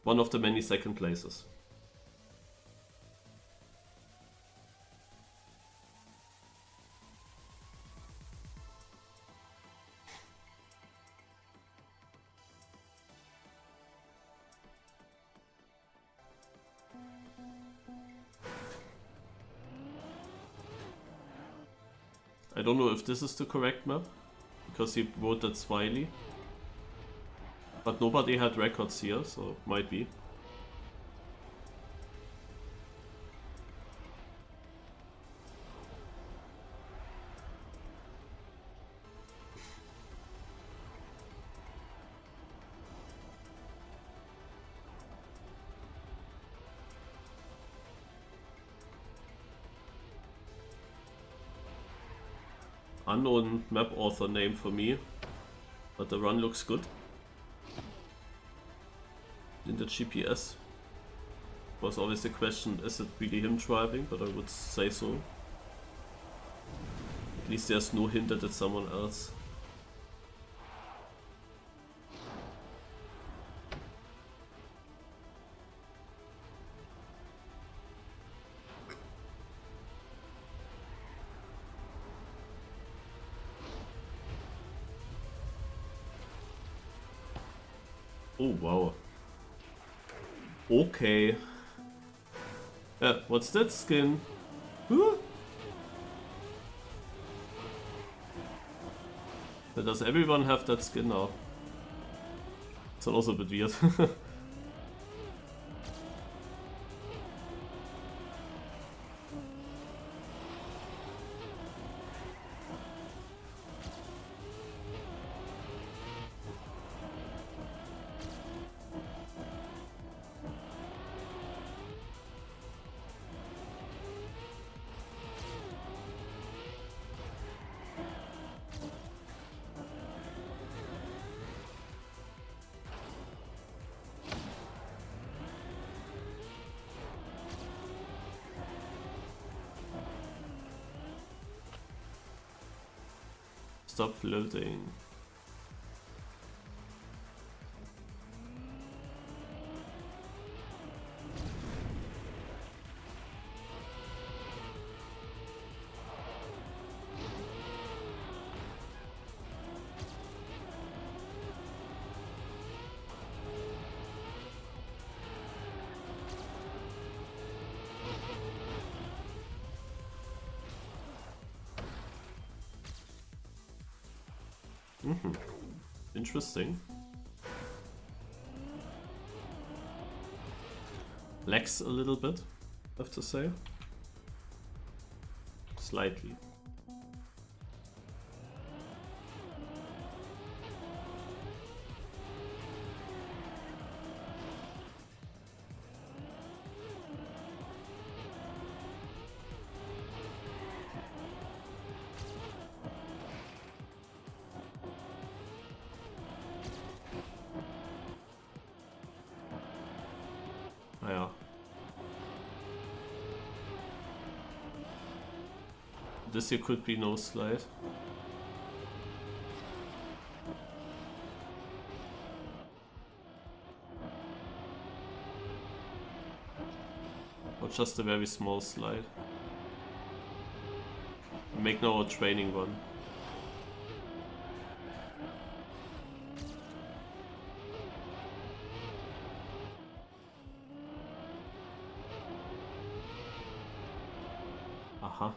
One of the many second places. I don't know if this is the correct map, because he wrote that Swiley. But nobody had records here, so might be. Unknown map author name for me, but the run looks good. In the GPS was always the question, is it really him driving? But I would say so. At least there's no hint that it's someone else. Oh wow. Okay. Yeah, what's that skin? Huh? Does everyone have that skin now? It's also a bit weird. Stop floating. Interesting. Lags a little bit, I have to say. Slightly. This here could be no slide. Or just a very small slide. Make now a training one. Aha.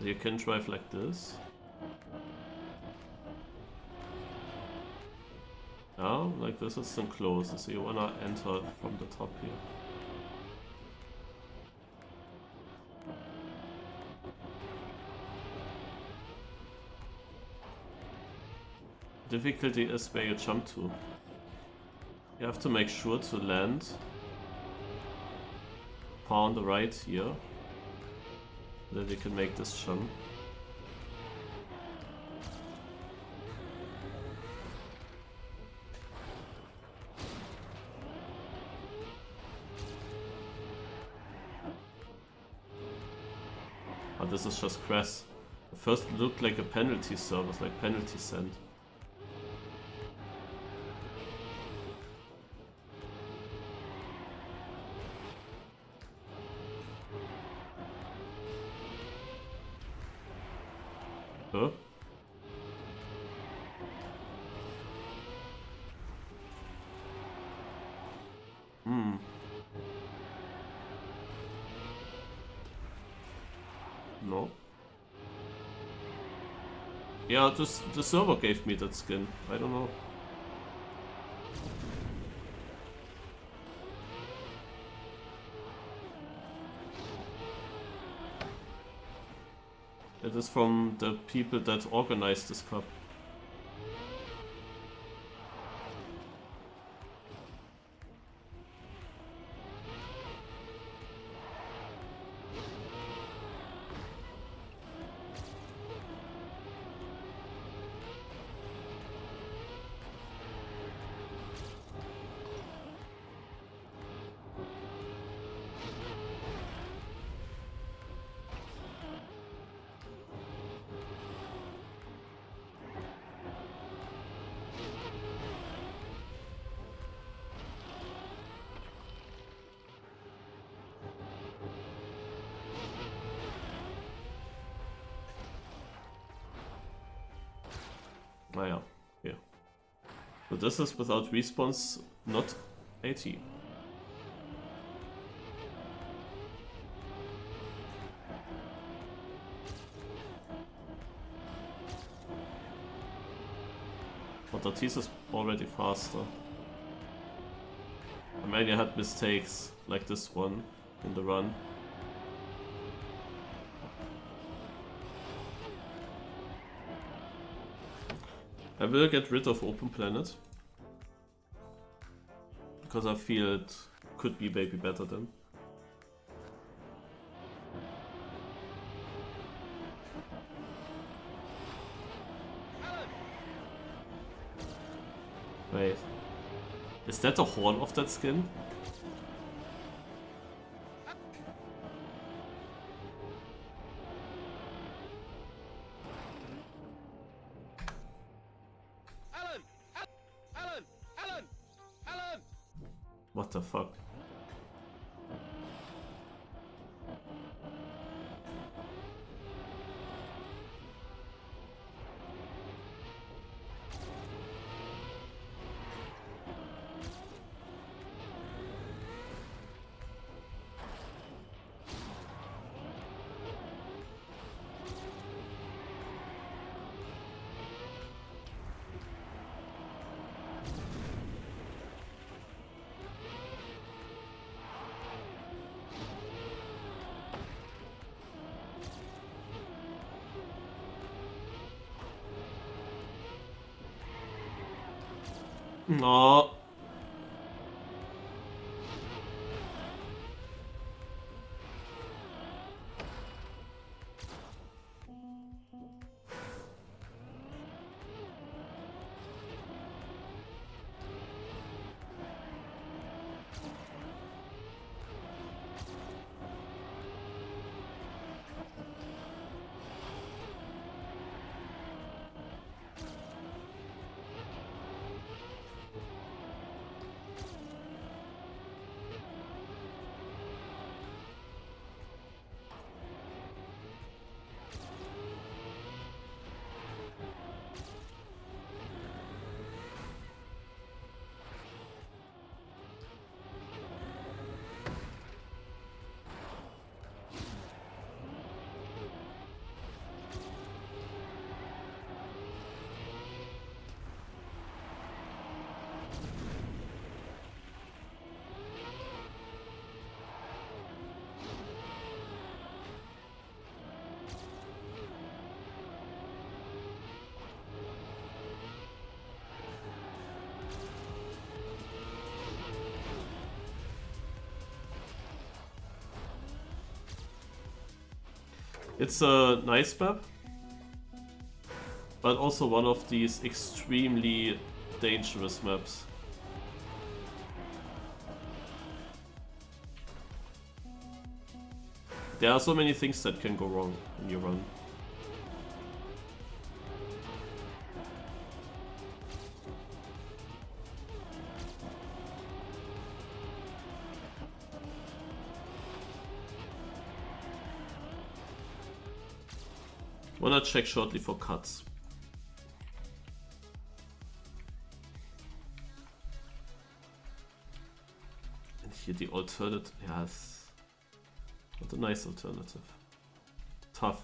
You can drive like this. Now, like this is some close, so you wanna enter from the top here. Difficulty is where you jump to. You have to make sure to land far on the right here. Then we can make this jump. Oh, this is just crass. At first it looked like a penalty service, like penalty send. Huh? No. Yeah, the server gave me that skin. I don't know. It is from the people that organized this cup. Naja, here. So this is without respawns, not AT. But the Ts is already faster. I mean, you had mistakes like this one in the run. I will get rid of Open Planet. Because I feel it could be maybe better then. Wait. Is that the horn of that skin? What the fuck? No. It's a nice map, but also one of these extremely dangerous maps. There are so many things that can go wrong when you run. Wanna check shortly for cuts. And here the alternative, yes. What a nice alternative. Tough.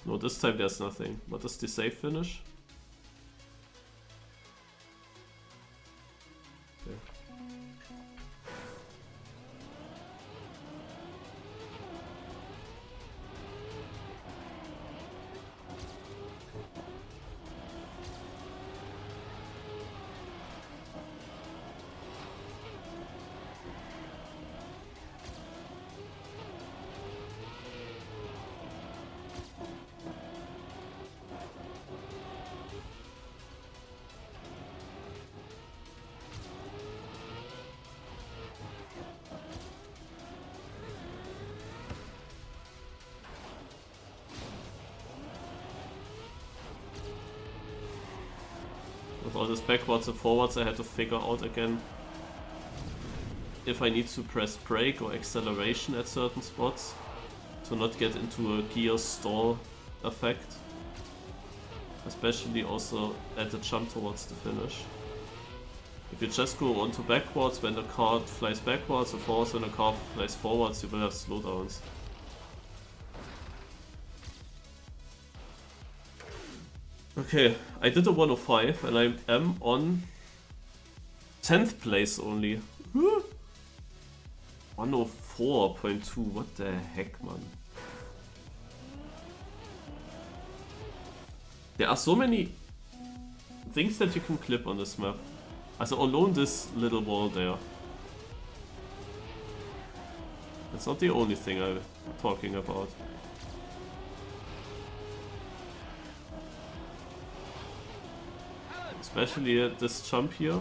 No, this time there's nothing. What is the save finish? Okay. With all this backwards and forwards, I had to figure out again if I need to press brake or acceleration at certain spots to not get into a gear stall effect. Especially also at the jump towards the finish. If you just go onto backwards when the car flies backwards or forwards when the car flies forwards, you will have slowdowns. Okay, I did a 105 and I am on 10th place only. 104.2, what the heck, man. There are so many things that you can clip on this map. Also alone this little wall there. That's not the only thing I'm talking about. Especially at this jump here.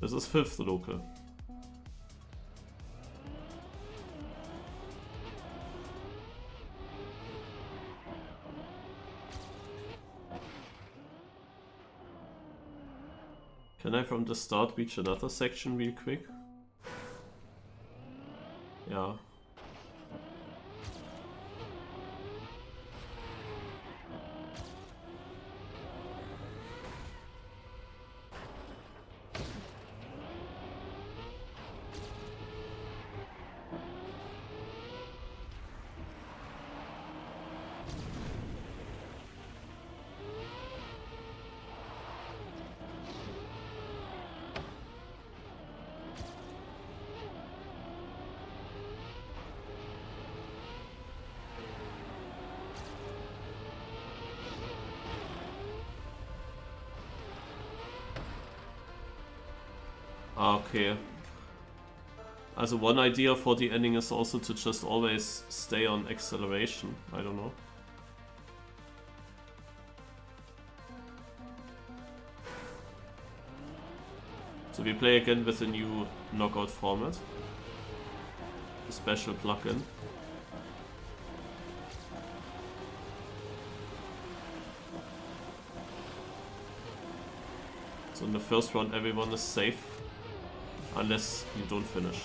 This is 5th local. Can I from the start reach another section real quick? Yeah. Okay. Also one idea for the ending is also to just always stay on acceleration. I don't know. So we play again with a new knockout format. A special plugin. So in the first round everyone is safe. Unless you don't finish.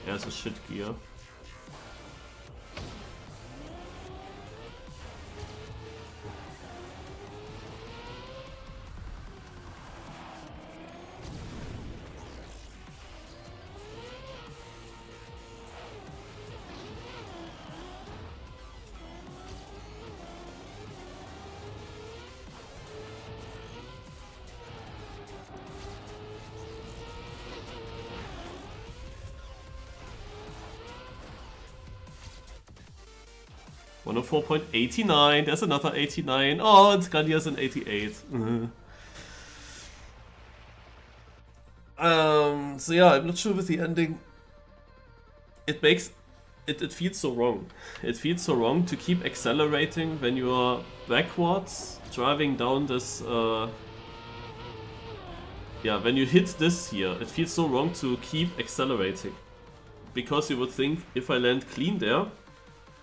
Yeah, it's a shit gear. One oh 4.89, there's another 89. Oh, and Scandia's an 88. So yeah, I'm not sure with the ending. It makes it feels so wrong. It feels so wrong to keep accelerating when you are backwards driving down this. Yeah, when you hit this here, it feels so wrong to keep accelerating, because you would think if I land clean there,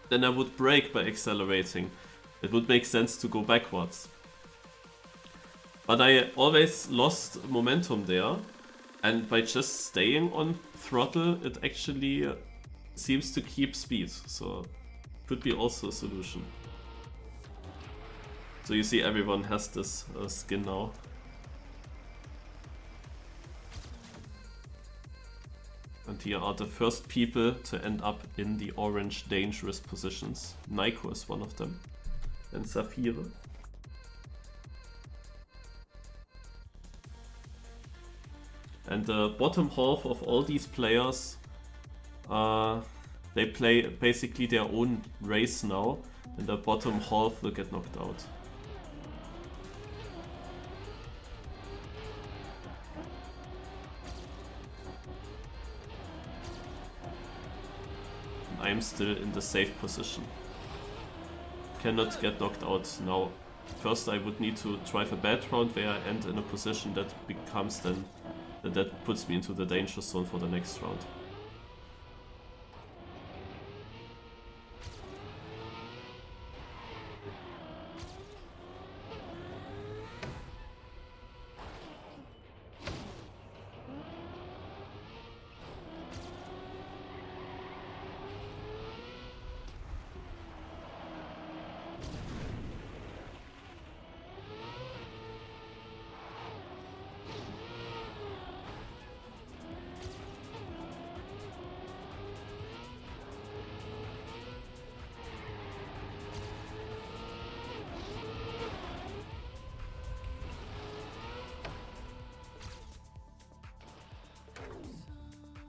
then I would brake by accelerating. It would make sense to go backwards. But I always lost momentum there, and by just staying on throttle, it actually seems to keep speed. So could be also a solution. So you see everyone has this skin now. And here are the first people to end up in the orange dangerous positions. Naiko is one of them. And Saphira. And the bottom half of all these players, they play basically their own race now. And the bottom half will get knocked out. I'm still in the safe position. Cannot get knocked out now. First I would need to drive a bad round where I end in a position that becomes then... that puts me into the danger zone for the next round.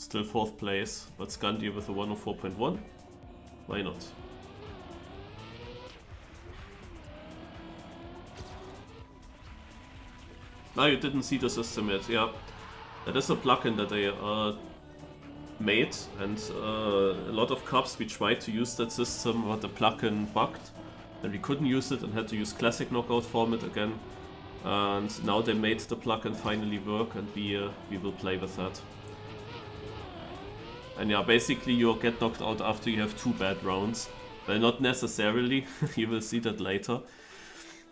Still 4th place, but Scandi with a 104.1. Why not? Ah, you didn't see the system yet, yeah. That is a plugin that they made, and a lot of cups we tried to use that system, but the plugin bugged, and we couldn't use it and had to use classic knockout format again. And now they made the plugin finally work, and we will play with that. And yeah, basically you get knocked out after you have 2 bad rounds. Well, not necessarily, you will see that later.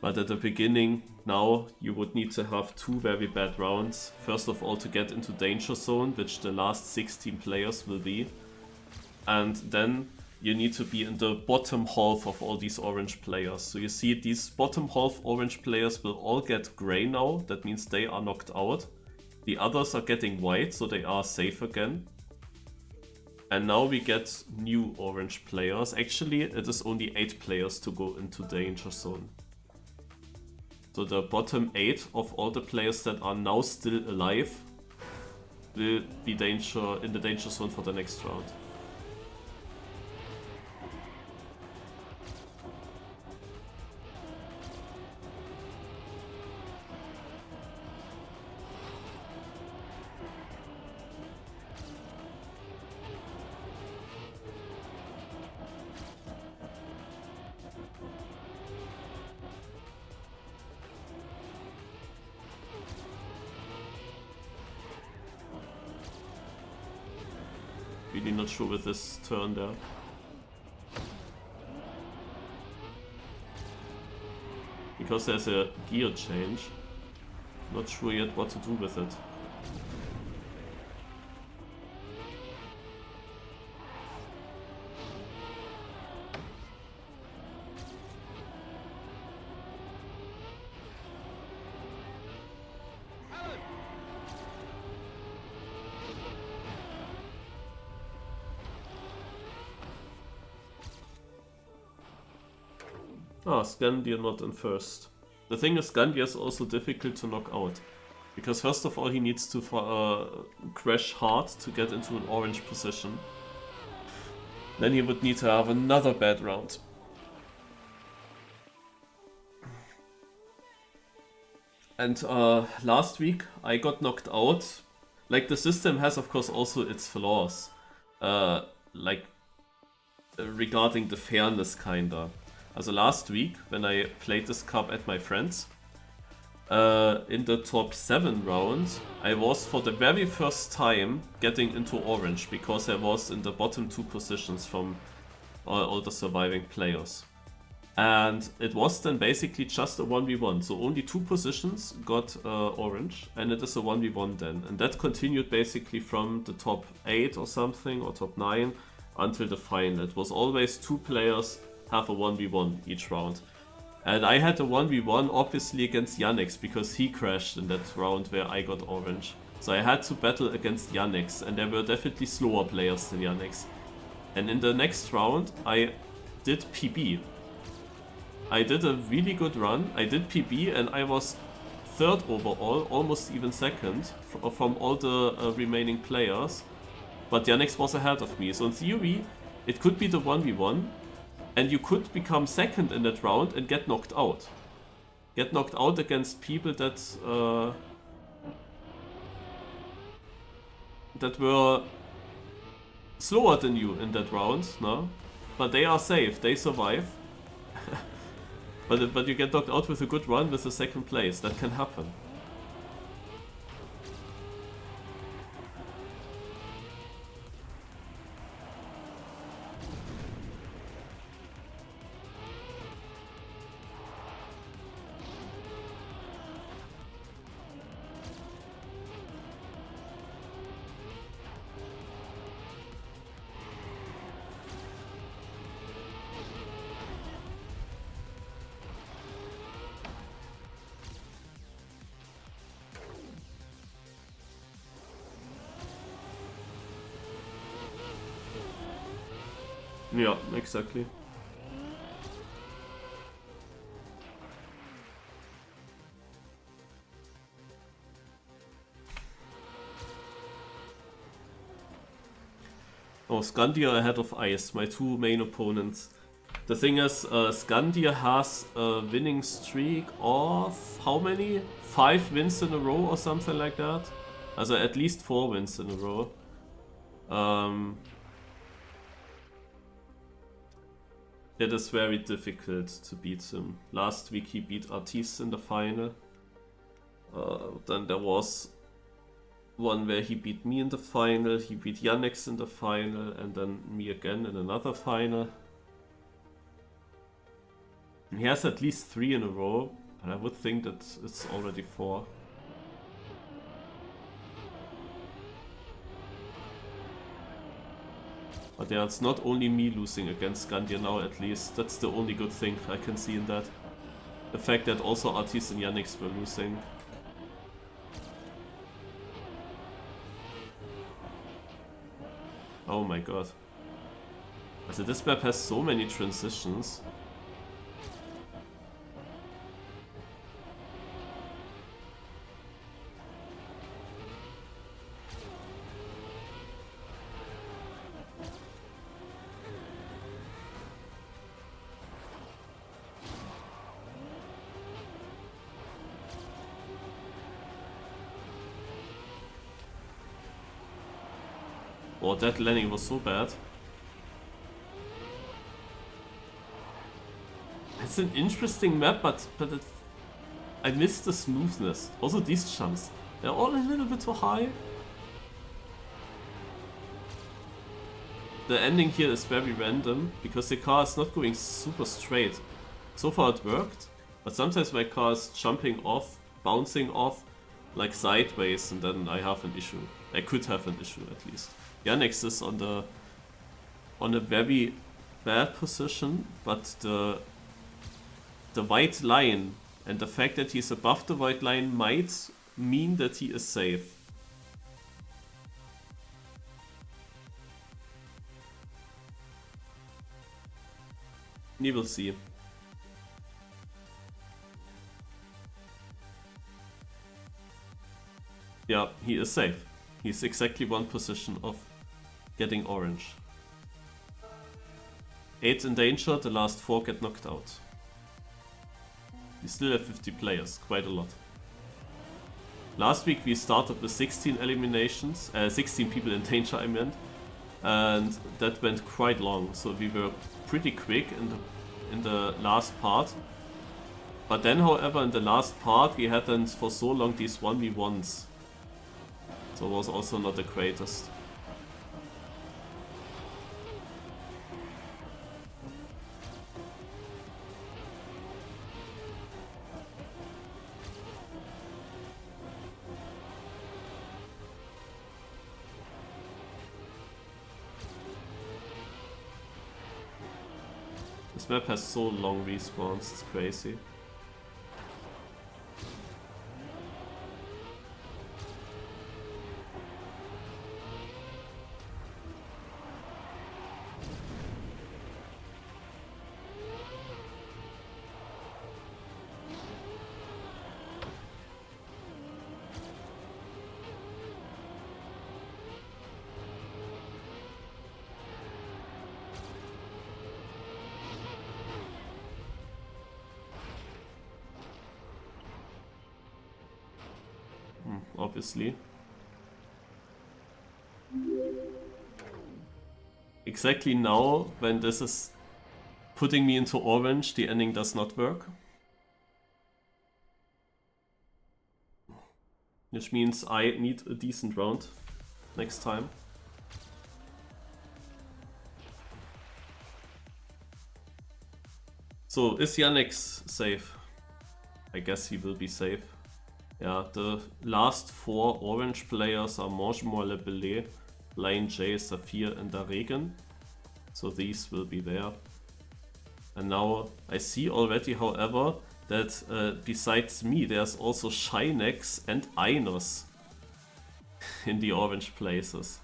But at the beginning, now you would need to have 2 very bad rounds. First of all to get into danger zone, which the last 16 players will be. And then you need to be in the bottom half of all these orange players. So you see these bottom half orange players will all get grey now. That means they are knocked out. The others are getting white, so they are safe again. And now we get new orange players. Actually, it is only 8 players to go into danger zone. So the bottom 8 of all the players that are now still alive will be in the danger zone for the next round. Really not sure with this turn there. Because there's a gear change. Not sure yet what to do with it. Ah, Scandia not in first. The thing is, Scandia is also difficult to knock out. Because first of all he needs to crash hard to get into an orange position. Then he would need to have another bad round. And last week I got knocked out. Like, the system has of course also its flaws. Regarding the fairness kinda. Also last week, when I played this cup at my friend's, in the top 7 round, I was for the very first time getting into orange, because I was in the bottom 2 positions from all the surviving players. And it was then basically just a 1v1, so only 2 positions got orange, and it is a 1v1 then. And that continued basically from the top 8 or something, or top 9, until the final. It was always 2 players have a 1v1 each round. And I had a 1v1 obviously against Yannick's, because he crashed in that round where I got orange. So I had to battle against Yannick's, and there were definitely slower players than Yannick's. And in the next round I did PB. I did a really good run, I did PB, and I was 3rd overall, almost even 2nd from all the remaining players. But Yannick's was ahead of me, so in theory it could be the 1v1. And you could become 2nd in that round and get knocked out. Get knocked out against people that were slower than you in that round, no? But they are safe, they survive. but you get knocked out with a good run with the 2nd place, that can happen. Yeah, exactly. Oh, Scandia ahead of Ice, my 2 main opponents. The thing is, Scandia has a winning streak of how many? 5 wins in a row or something like that? Also at least 4 wins in a row. It is very difficult to beat him. Last week he beat Artis in the final. Then there was one where he beat me in the final, he beat Yannick's in the final, and then me again in another final. He has at least 3 in a row, but I would think that it's already 4. But yeah, it's not only me losing against Scandia now, at least. That's the only good thing I can see in that. The fact that also Artis and Yannick's were losing. Oh my god. Also this map has so many transitions. Oh, that landing was so bad. It's an interesting map, but I miss the smoothness. Also these jumps, they're all a little bit too high. The ending here is very random, because the car is not going super straight. So far it worked, but sometimes my car is jumping off, bouncing off, like sideways, and then I have an issue. I could have an issue at least. Yannick is on a very bad position, but the white line and the fact that he's above the white line might mean that he is safe. We will see. Yeah, he is safe. He's exactly one position of getting orange. 8 endangered, the last 4 get knocked out. We still have 50 players, quite a lot. Last week we started with 16 eliminations, 16 people in danger I meant, and that went quite long, so we were pretty quick in the last part. But then, however, in the last part we had then for so long these 1v1s. So it was also not the greatest. This map has so long respawns, it's crazy. Obviously. Exactly now, when this is putting me into orange, the ending does not work. Which means I need a decent round next time. So, is Yannick safe? I guess he will be safe. Yeah, the last 4 orange players are Mangemore, Le Belay, Lion J, Saphir and Daregen. So these will be there. And now I see already, however, that besides me there's also Shinex and Einos in the orange places.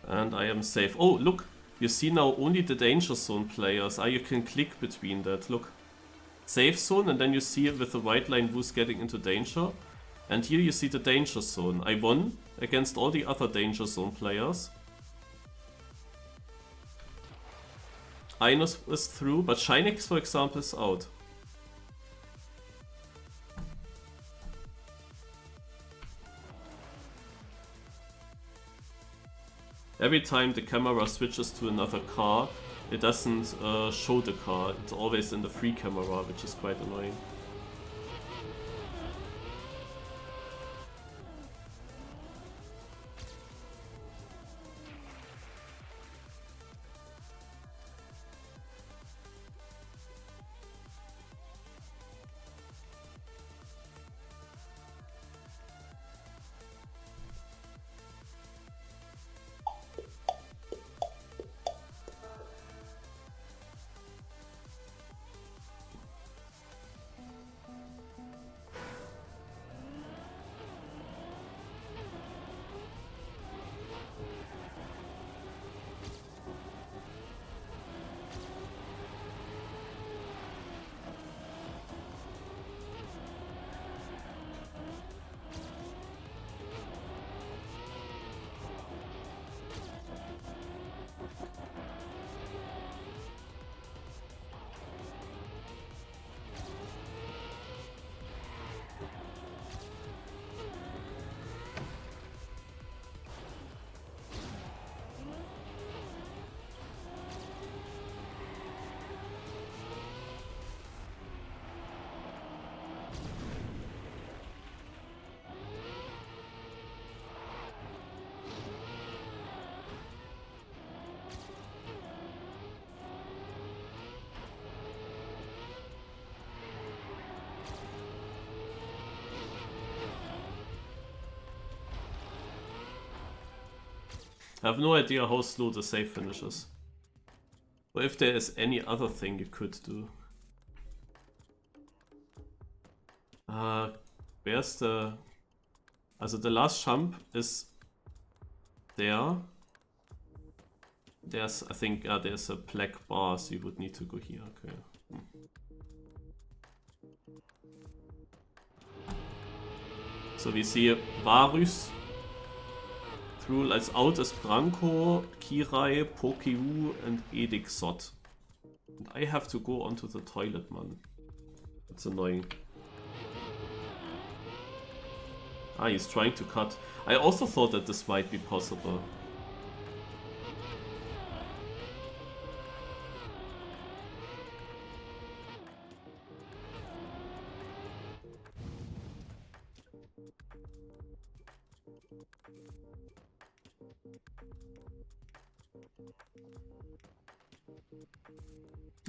And I am safe. Oh, look! You see now only the danger zone players. You can click between that. Look. Safe zone, and then you see with the white line who's getting into danger. And here you see the danger zone. I won against all the other danger zone players. Einos is through, but Shinex, for example, is out. every time the camera switches to another car, it doesn't show the car. It's always in the free camera, which is quite annoying. I have no idea how slow the save finishes. Or if there is any other thing you could do. Where's the... Also the last jump is there. There's, I think, there's a black bar, so you would need to go here. Okay. So we see Varus. Through as out as Branko, Kirai, Pokeu, and Edixot. And I have to go onto the toilet, man. That's annoying. Ah, he's trying to cut. I also thought that this might be possible.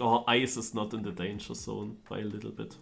Oh, ice is not in the danger zone by a little bit.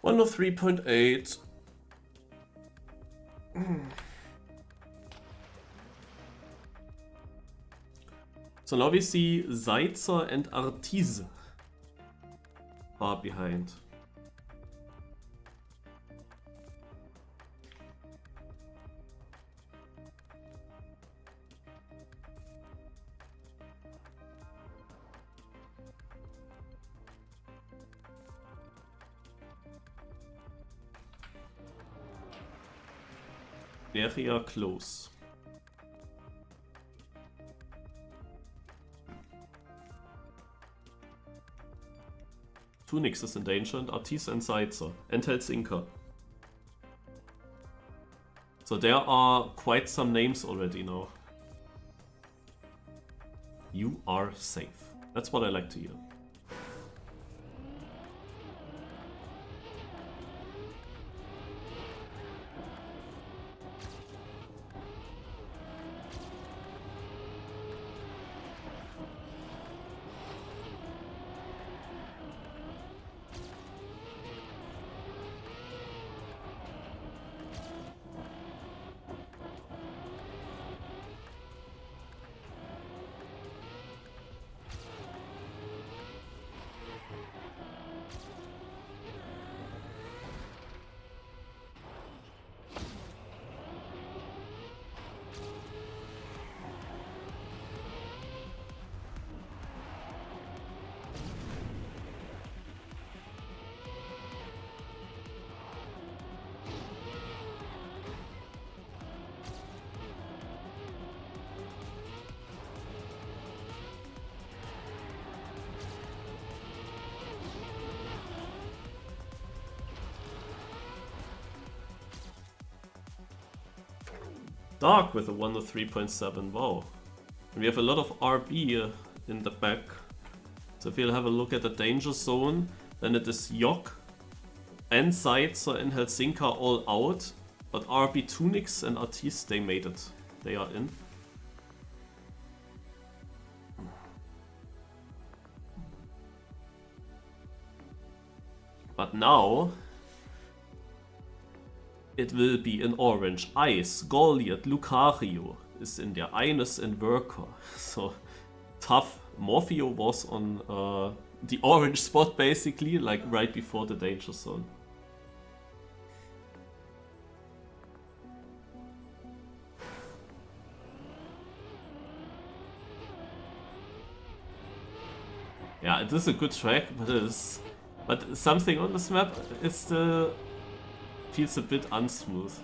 One of 3.8. So now we see Zaitzer and Artiz far behind. Area close. Tunix is in danger and Artis and Zaitzer and Helsinka. So there are quite some names already now. You are safe. That's what I like to hear. Dark with a 103.7, wow. We have a lot of RB in the back. So if we'll have a look at the danger zone, then it is Yok and Zaitzer and Helsinki are all out. But RB Tunics and Artis, they made it. They are in. But now it will be in orange. Ice, Goliath, Lucario is in there. Ines and Worker. So tough. Morpheo was on the orange spot basically, like right before the danger zone. Yeah, it is a good track, but something on this map is still feels a bit unsmooth.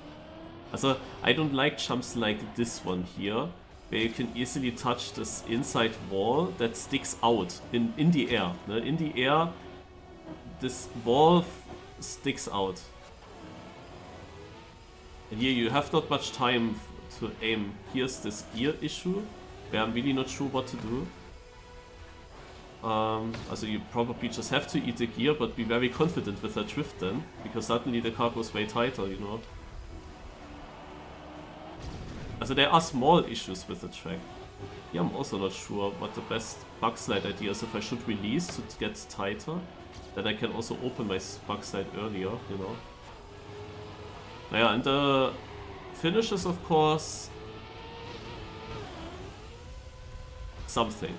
Also, I don't like jumps like this one here, where you can easily touch this inside wall that sticks out in the air. In the air, this wall sticks out. And here you have not much time to aim. Here's this gear issue, where I'm really not sure what to do. Also you probably just have to eat the gear, but be very confident with that drift then, because suddenly the car goes way tighter, you know. Also there are small issues with the track. Here I'm also not sure what the best bug slide idea is. If I should release to get tighter, then I can also open my bug slide earlier, you know. Naja, and the finish is of course something.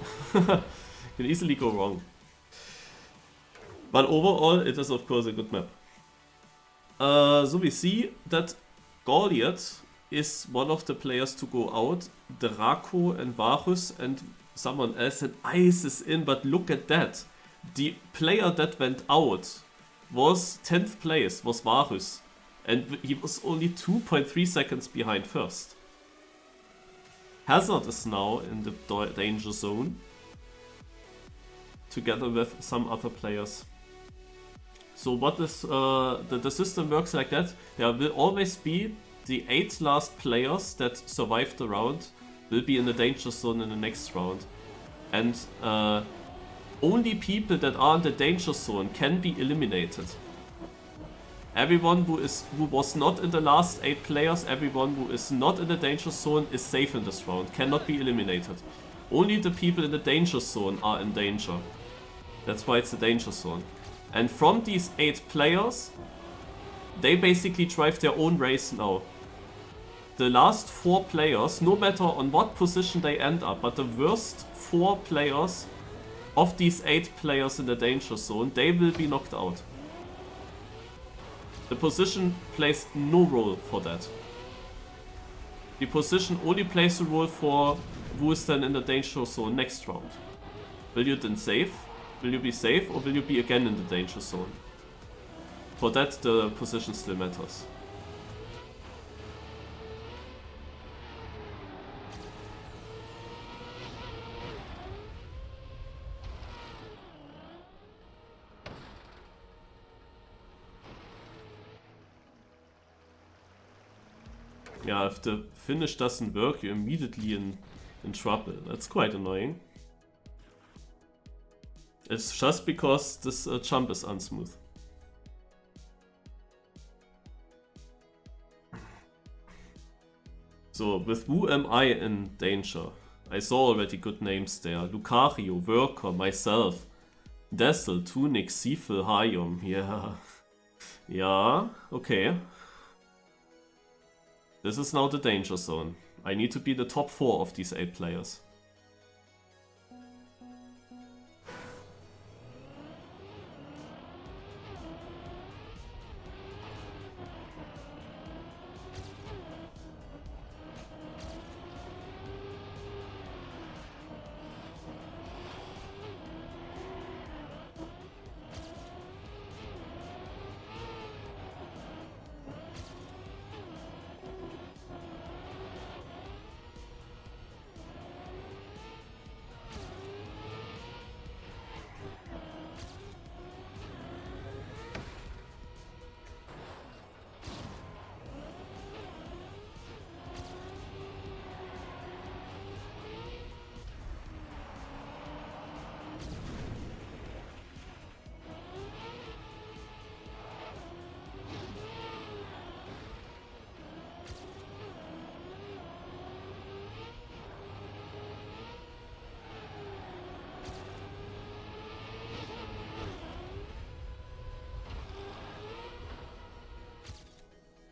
Can easily go wrong. But overall, it is of course a good map. So we see that Goliath is one of the players to go out. Draco and Varus and someone else, and Ice is in, but look at that. The player that went out was 10th place, was Varus. And he was only 2.3 seconds behind first. Hazard is now in the danger zone, together with some other players. So what is the system works like that. There will always be the 8 last players that survived the round will be in the danger zone in the next round. And only people that are in the danger zone can be eliminated. Everyone who was not in the last 8 players, everyone who is not in the danger zone is safe in this round, cannot be eliminated. Only the people in the danger zone are in danger. That's why it's the danger zone. And from these 8 players, they basically drive their own race now. The last 4 players, no matter on what position they end up, but the worst 4 players of these 8 players in the danger zone, they will be knocked out. The position plays no role for that. The position only plays a role for who is then in the danger zone next round. Will you then save? Will you be safe, or will you be again in the danger zone? For that, the position still matters. Yeah, if the finish doesn't work, you're immediately in trouble. That's quite annoying. It's just because this jump is unsmooth. So, with who am I in danger? I saw already good names there. Lucario, Worker, myself. Dessel, Tunic, Sifil, Hayum. Yeah. Yeah, okay. This is now the danger zone. I need to be the top 4 of these 8 players.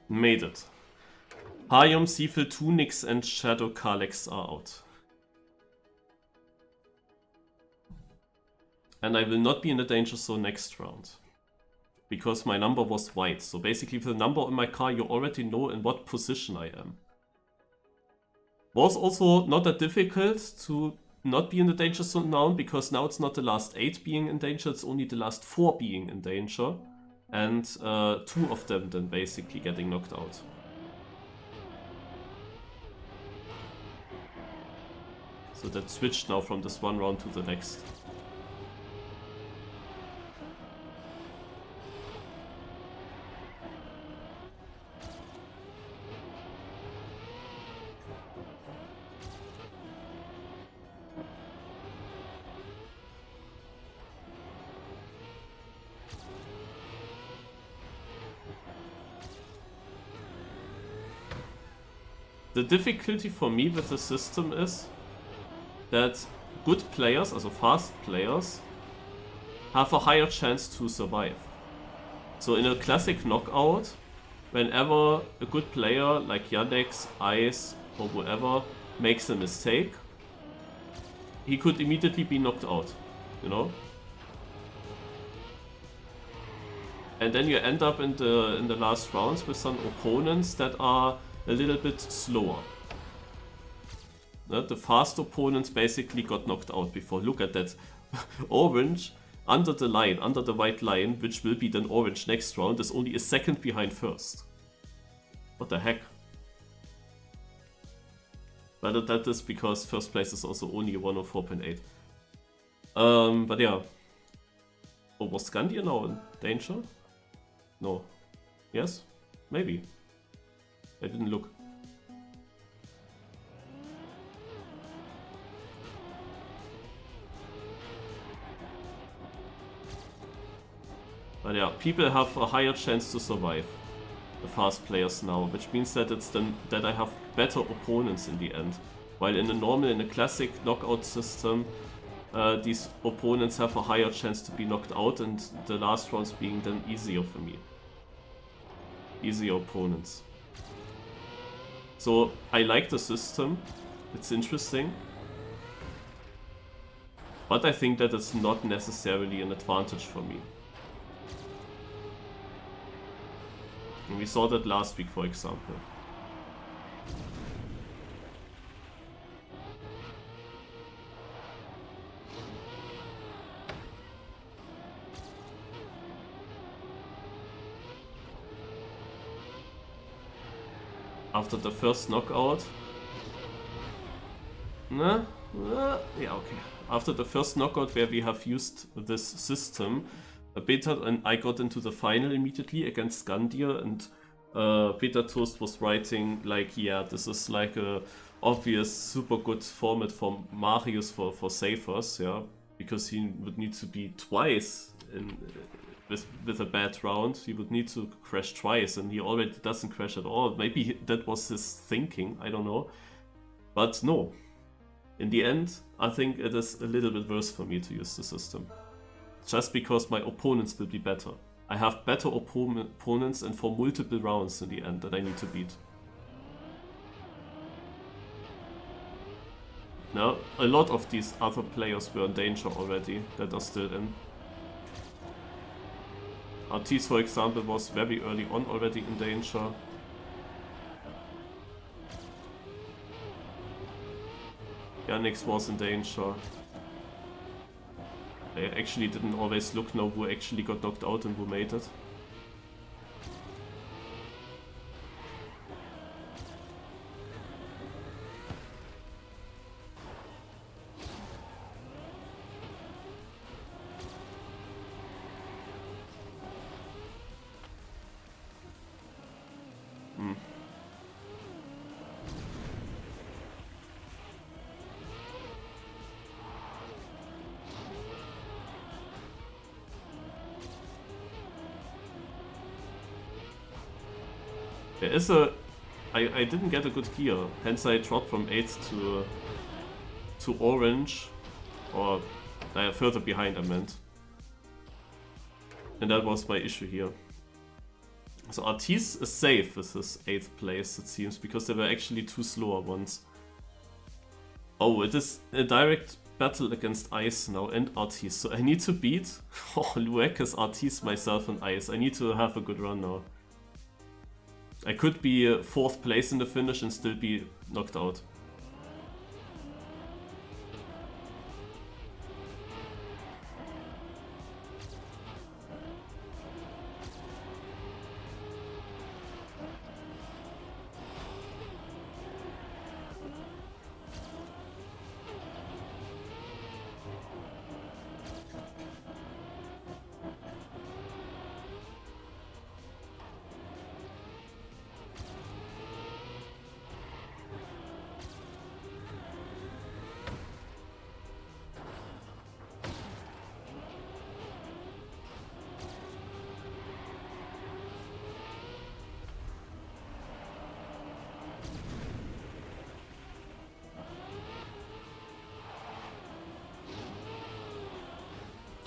Made it. Hayum, Sifil, Tunix and Shadow Kalex are out. And I will not be in the danger zone next round. Because my number was white. So basically with the number on my car you already know in what position I am. Was also not that difficult to not be in the danger zone now, because now it's not the last 8 being in danger, it's only the last 4 being in danger. And 2 of them then basically getting knocked out. So that switched now from this one round to the next. The difficulty for me with the system is that good players, also fast players, have a higher chance to survive. So in a classic knockout, whenever a good player like Yandex, Ice or whoever makes a mistake, he could immediately be knocked out, you know? And then you end up in the last rounds with some opponents that are a little bit slower. The fast opponents basically got knocked out before. Look at that. Orange under the line, under the white line, which will be then orange next round, is only a second behind first. What the heck? But that is because first place is also only 104.8. But yeah. Oh, was Scandia now in danger? No. Yes? Maybe. I didn't look. But yeah, people have a higher chance to survive. The fast players now, which means that it's then that I have better opponents in the end. While in a classic knockout system, these opponents have a higher chance to be knocked out, and the last rounds being then easier for me. Easier opponents. So I like the system, it's interesting, but I think that it's not necessarily an advantage for me. And we saw that last week, for example. After the first knockout. Yeah, okay. After the first knockout where we have used this system a bit, and I got into the final immediately against Scandia, and Peter Toast was writing like, yeah, this is like a obvious super good format for Marius for savers, yeah, because he would need to be twice in with a bad round. He would need to crash twice, and he already doesn't crash at all. Maybe that was his thinking, I don't know. But no, in the end, I think it is a little bit worse for me to use the system. Just because my opponents will be better. I have better opponents and for multiple rounds in the end that I need to beat. Now, a lot of these other players were in danger already that are still in. Artis, for example, was very early on already in danger. Yannick was in danger. I actually didn't always look now who actually got knocked out and who made it. There is a... I didn't get a good gear, hence I dropped from 8th to orange, or further behind I meant. And that was my issue here. So Artis is safe with his 8th place, it seems, because there were actually 2 slower ones. Oh, it is a direct battle against Ice now and Artis, so I need to beat Luekes, Artis, myself and Ice. I need to have a good run now. I could be 4th place in the finish and still be knocked out.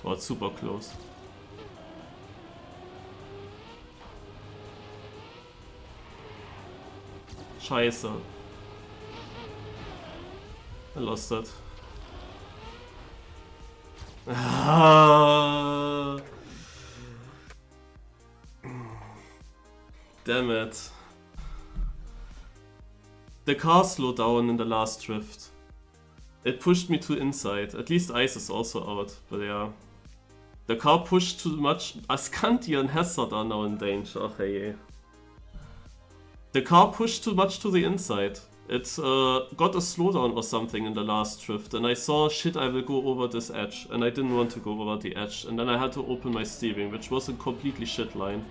Oh, it's super close. Scheiße. I lost that. Ah. Damn it. The car slowed down in the last drift. It pushed me to inside. At least Ice is also out, but yeah. The car pushed too much. Ascantia and Hazard are now in danger. Ach hey. The car pushed too much to the inside. It got a slowdown or something in the last drift, and I saw, shit, I will go over this edge, and I didn't want to go over the edge, and then I had to open my steering, which was a completely shit line.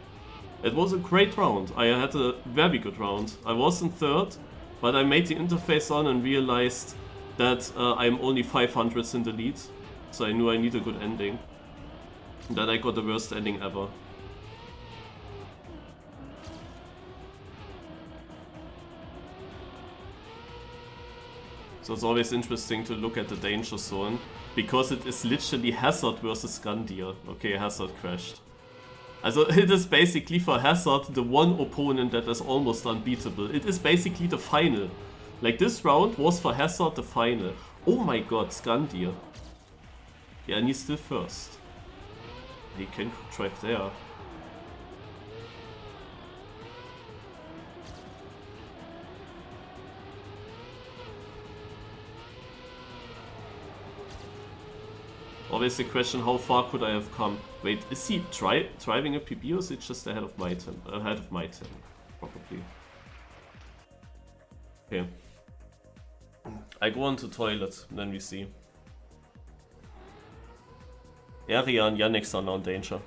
It was a great round. I had a very good round. I was in 3rd, but I made the interface on and realized that I'm only 500s in the lead, so I knew I need a good ending. And then I got the worst ending ever. So it's always interesting to look at the danger zone, because it is literally Hazard versus Gandir. Okay, Hazard crashed. Also it is basically for Hazard the one opponent that is almost unbeatable. It is basically the final. Like this round was for Hazard the final. Oh my god, Skandir. Yeah, and he's still first. He can drive there. Always the question, how far could I have come? Wait, is he driving a PB or is it just ahead of my team? Ahead of my team, probably. Okay. I go on to toilet, and then we see. Area and Yannick are now in danger.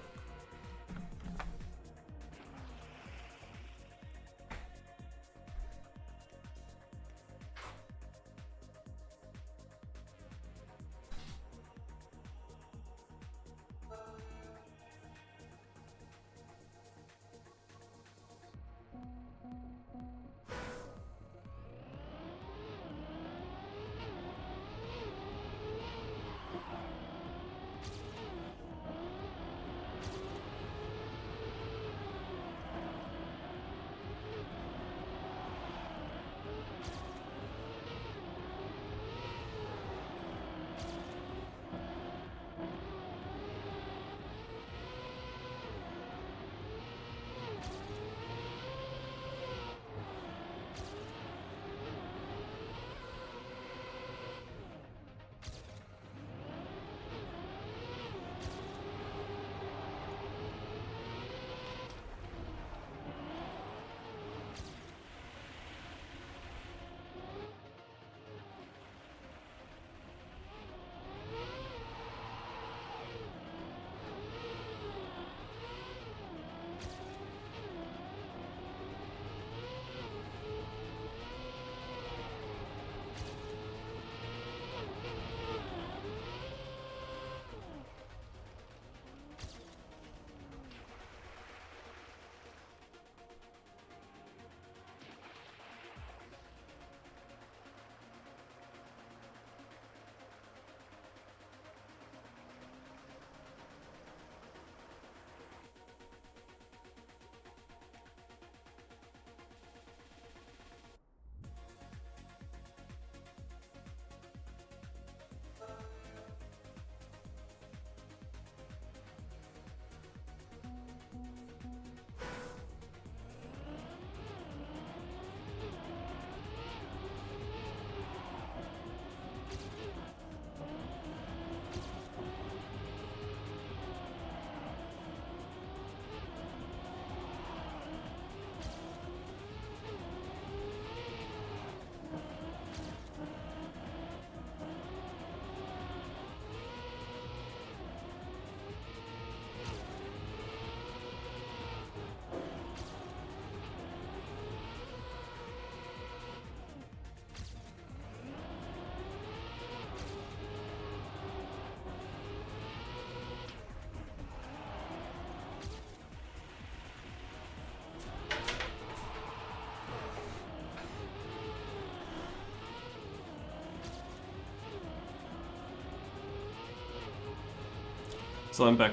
So I'm back.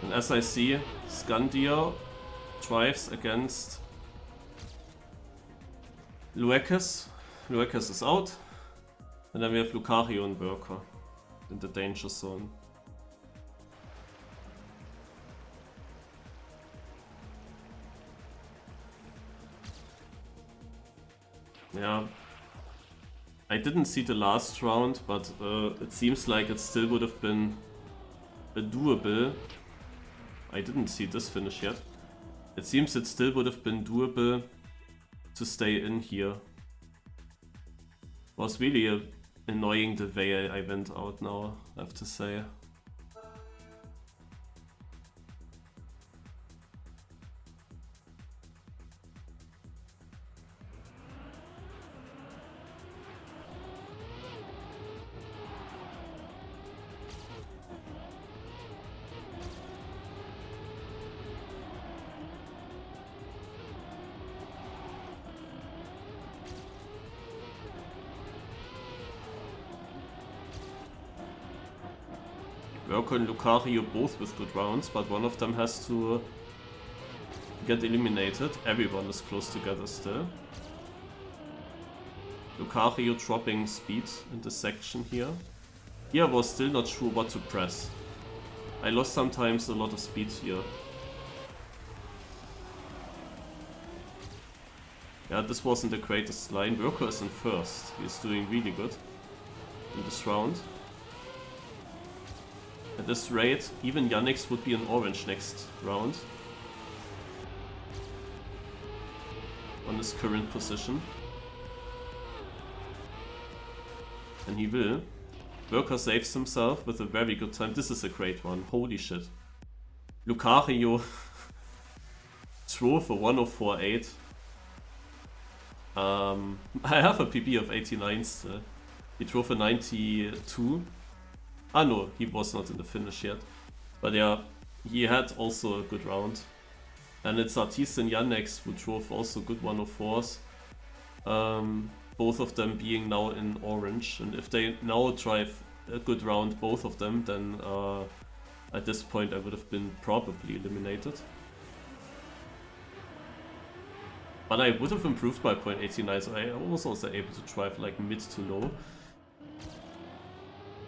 And as I see, Scandia drives against Luekes. Luekes is out. And then we have Lucario and Worker in the danger zone. Yeah. I didn't see the last round, but it seems like it still would have been doable. I didn't see this finish yet. It seems it still would have been doable to stay in here. Was really annoying the way I went out now, I have to say. Worker and Lucario both with good rounds, but one of them has to get eliminated. Everyone is close together still. Lucario dropping speed in this section here. Here I was still not sure what to press. I lost sometimes a lot of speed here. Yeah, this wasn't the greatest line. Worker is in first. He's doing really good in this round. At this rate, even Yannick's would be in orange next round. On his current position. And he will. Worker saves himself with a very good time. This is a great one. Holy shit. Lucario drove a 104.8. I have a PB of 89 still. He drove a 92. Ah no, he was not in the finish yet. But yeah, he had also a good round. And it's Artis and Yannex who drove also good 104s. Both of them being now in orange. And if they now drive a good round, both of them, then at this point I would have been probably eliminated. But I would have improved by 0.89, so I was also able to drive like mid to low.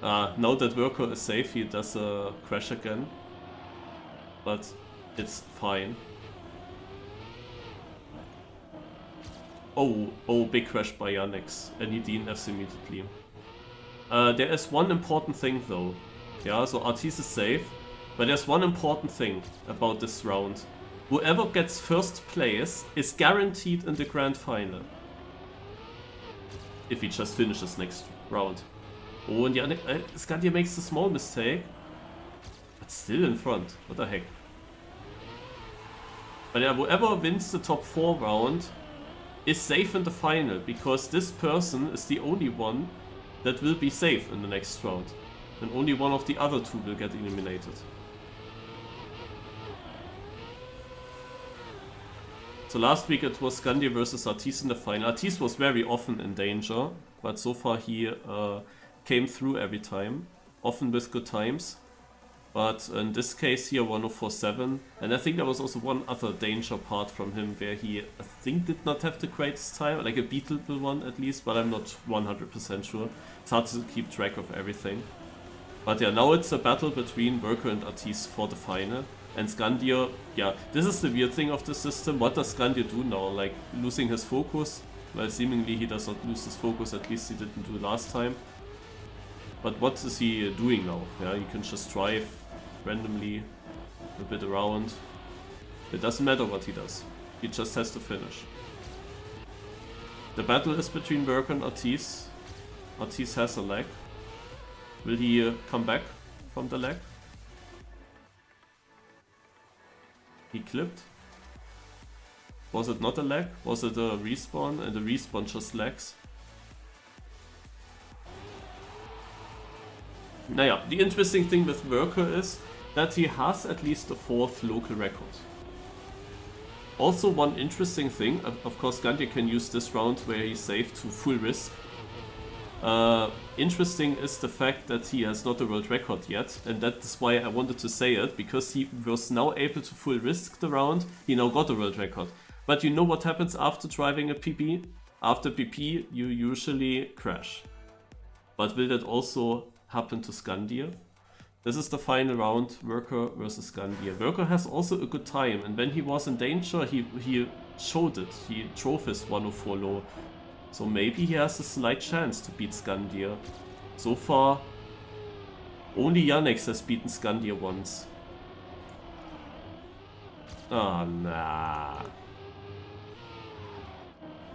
Now that Worker is safe, he does a crash again. But it's fine. Oh, big crash by Yannex, and he DNFs immediately. There is one important thing though. Yeah, so Artis is safe, but there's one important thing about this round. Whoever gets first place is guaranteed in the grand final. If he just finishes next round. Oh, and Yannick, Scandia makes a small mistake. But still in front. What the heck. But yeah, whoever wins the top 4 round is safe in the final. Because this person is the only one that will be safe in the next round. And only one of the other 2 will get eliminated. So last week it was Scandia versus Artis in the final. Artis was very often in danger. But so far he came through every time, often with good times. But in this case here, 104.7. And I think there was also one other danger part from him where he, I think, did not have the greatest time, like a beatable one at least, but I'm not 100% sure. It's hard to keep track of everything. But yeah, now it's a battle between Worker and Artis for the final. And Scandia, yeah, this is the weird thing of the system. What does Scandia do now? Like, losing his focus? Well, seemingly he does not lose his focus, at least he didn't do last time. But what is he doing now? Yeah, you can just drive randomly a bit around. It doesn't matter what he does. He just has to finish. The battle is between Worker and Artis. Artis has a lag. Will he come back from the lag? He clipped. Was it not a lag? Was it a respawn? And the respawn just lags. Naja, the interesting thing with Worker is that he has at least a 4th local record. Also one interesting thing, of course Scandia can use this round where he's safe to full risk. Interesting is the fact that he has not a world record yet, and that is why I wanted to say it, because he was now able to full risk the round. He now got a world record. But you know what happens after driving a PB? After PP, you usually crash. But will that also happen to Skandir? This is the final round, Worker versus Skandir. Worker has also a good time, and when he was in danger, he showed it. He drove his 104 low. So maybe he has a slight chance to beat Skandir. So far, only Yannex has beaten Skandir once. Ah, nah.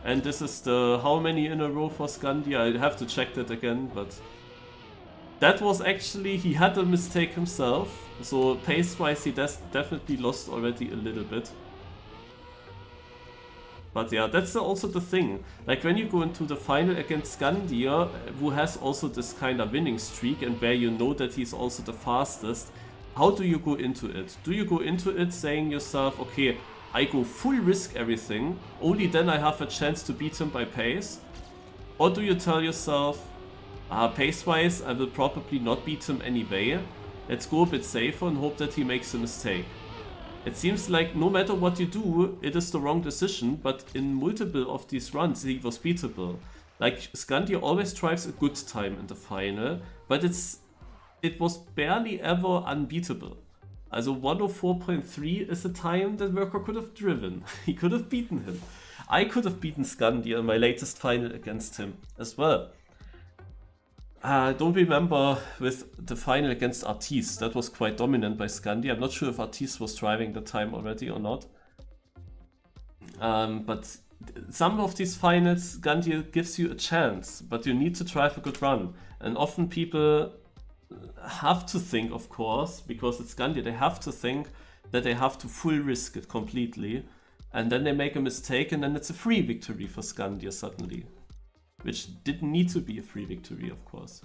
And this is the how many in a row for Skandir? I have to check that again, but that was actually, he had a mistake himself. So pace-wise he definitely lost already a little bit. But yeah, that's also the thing. Like when you go into the final against Skandir, who has also this kind of winning streak and where you know that he's also the fastest, how do you go into it? Do you go into it saying yourself, okay, I go full risk everything, only then I have a chance to beat him by pace? Or do you tell yourself, pace-wise I will probably not beat him anyway, let's go a bit safer and hope that he makes a mistake? It seems like no matter what you do, it is the wrong decision, but in multiple of these runs he was beatable. Like Skandir always drives a good time in the final, but it was barely ever unbeatable. Also 104.3 is a time that Worker could have driven. He could have beaten him. I could have beaten Skandir in my latest final against him as well. I don't remember with the final against Artis. That was quite dominant by Skandir. I'm not sure if Artis was driving the time already or not. But some of these finals, Skandir gives you a chance, but you need to drive a good run. And often people have to think, of course, because it's Skandir, they have to think that they have to full risk it completely. And then they make a mistake and then it's a free victory for Skandir suddenly. Which didn't need to be a free victory, of course.